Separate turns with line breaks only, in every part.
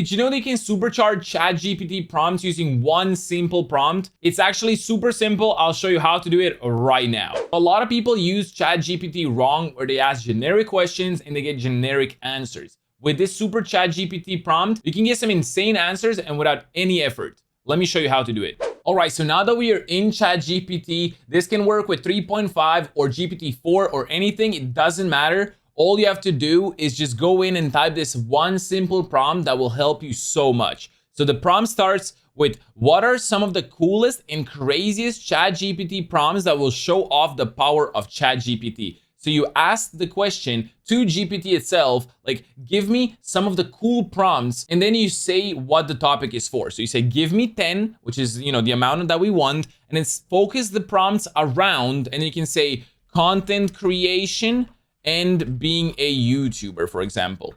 Did you know that you can supercharge ChatGPT prompts using one simple prompt? It's actually super simple. I'll show you how to do it right now. A lot of people use ChatGPT wrong, where they ask generic questions and they get generic answers. With this super ChatGPT prompt, you can get some insane answers and without any effort. Let me show you how to do it. All right, so now that we are in ChatGPT, this can work with 3.5 or GPT-4 or anything, it doesn't matter. All you have to do is just go in and type this one simple prompt that will help you so much. So the prompt starts with, what are some of the coolest and craziest ChatGPT prompts that will show off the power of ChatGPT? So you ask the question to GPT itself, like, give me some of the cool prompts, and then you say what the topic is for. So you say, give me 10, which is, the amount that we want, and then focus the prompts around, and you can say content creation and being a YouTuber, for example.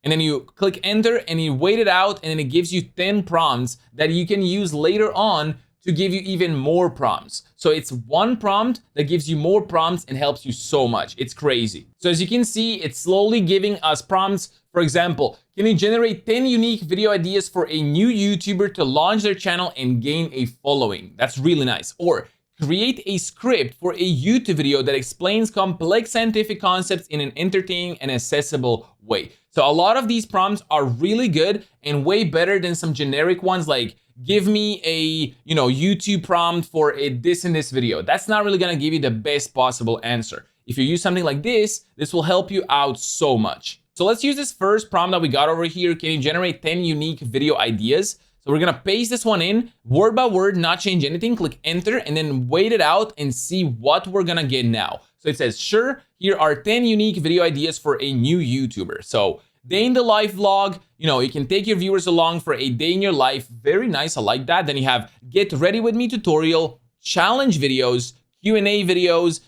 And then you click enter and you wait it out, and then it gives you 10 prompts that you can use later on to give you even more prompts. So it's one prompt that gives you more prompts and helps you so much. It's crazy. So as you can see, it's slowly giving us prompts. For example, can you generate 10 unique video ideas for a new YouTuber to launch their channel and gain a following? That's really nice. Or create a script for a YouTube video that explains complex scientific concepts in an entertaining and accessible way. So a lot of these prompts are really good and way better than some generic ones like, give me a YouTube prompt for a this and this video. That's not really gonna give you the best possible answer. If you use something like this will help you out so much. So let's use this first prompt that we got over here. Can you generate 10 unique video ideas? So we're gonna paste this one in word by word, not change anything, click enter, and then wait it out and see what we're gonna get now. So it says, sure, here are 10 unique video ideas for a new YouTuber. So day in the life vlog, you can take your viewers along for a day in your life. Very nice, I like that. Then you have get ready with me tutorial, challenge videos, Q&A videos,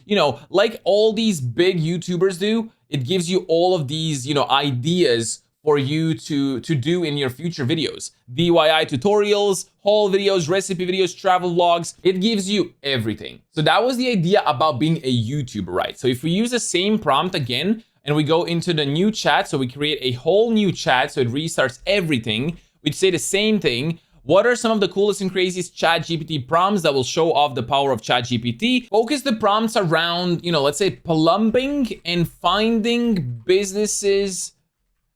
like all these big YouTubers do. It gives you all of these, ideas for you to do in your future videos. DIY tutorials, haul videos, recipe videos, travel vlogs. It gives you everything. So that was the idea about being a YouTuber, right? So if we use the same prompt again, and we go into the new chat, so we create a whole new chat, so it restarts everything. We'd say the same thing. What are some of the coolest and craziest ChatGPT prompts that will show off the power of ChatGPT? Focus the prompts around, let's say plumbing and finding businesses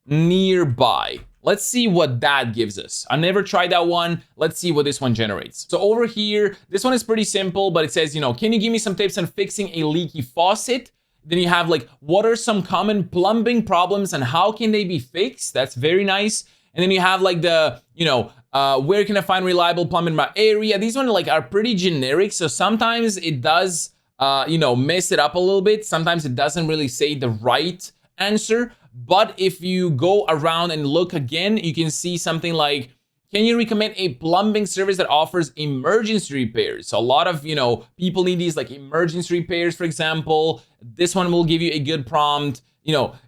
nearby. Let's see what that gives us. I never tried that one. Let's see what this one generates. So over here, this one is pretty simple, but it says, can you give me some tips on fixing a leaky faucet? Then you have like, what are some common plumbing problems and how can they be fixed? That's very nice. And then you have like the, where can I find reliable plumbing in my area? These ones are pretty generic. So sometimes it does, mess it up a little bit. Sometimes it doesn't really say the right answer. But if you go around and look again, you can see something like, can you recommend a plumbing service that offers emergency repairs? So a lot of, people need these like emergency repairs, for example. This one will give you a good prompt.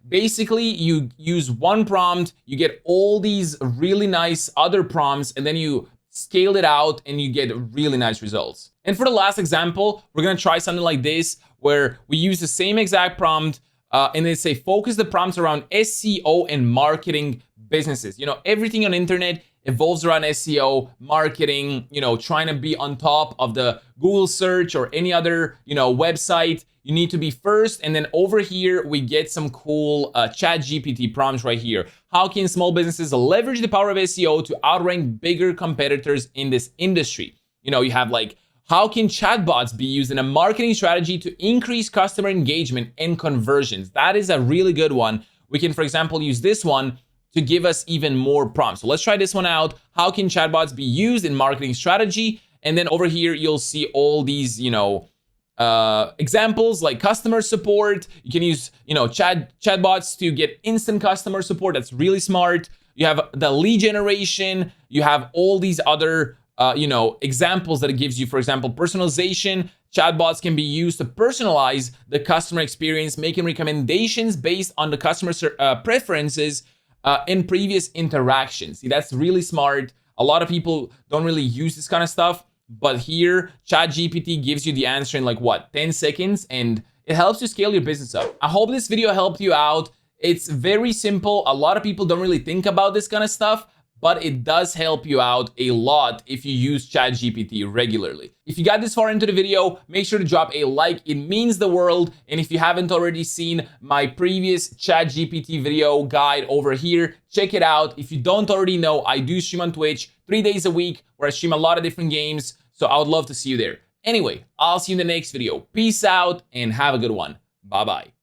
Basically you use one prompt, you get all these really nice other prompts, and then you scale it out and you get really nice results. And for the last example, we're gonna try something like this, where we use the same exact prompt and they say, focus the prompts around SEO and marketing businesses. Everything on internet evolves around SEO, marketing, trying to be on top of the Google search or any other, website. You need to be first. And then over here, we get some cool ChatGPT prompts right here. How can small businesses leverage the power of SEO to outrank bigger competitors in this industry? You have like, how can chatbots be used in a marketing strategy to increase customer engagement and conversions? That is a really good one. We can, for example, use this one to give us even more prompts. So let's try this one out. How can chatbots be used in marketing strategy? And then over here, you'll see all these, examples like customer support. You can use, chatbots to get instant customer support. That's really smart. You have the lead generation. You have all these other, examples that it gives you. For example, personalization. Chatbots can be used to personalize the customer experience, making recommendations based on the customer's preferences in previous interactions. See, that's really smart. A lot of people don't really use this kind of stuff, but here ChatGPT gives you the answer in 10 seconds, and it helps you scale your business up. I hope this video helped you out. It's very simple. A lot of people don't really think about this kind of stuff, but it does help you out a lot if you use ChatGPT regularly. If you got this far into the video, make sure to drop a like. It means the world. And if you haven't already seen my previous ChatGPT video guide over here, check it out. If you don't already know, I do stream on Twitch 3 days a week where I stream a lot of different games. So I would love to see you there. Anyway, I'll see you in the next video. Peace out and have a good one. Bye-bye.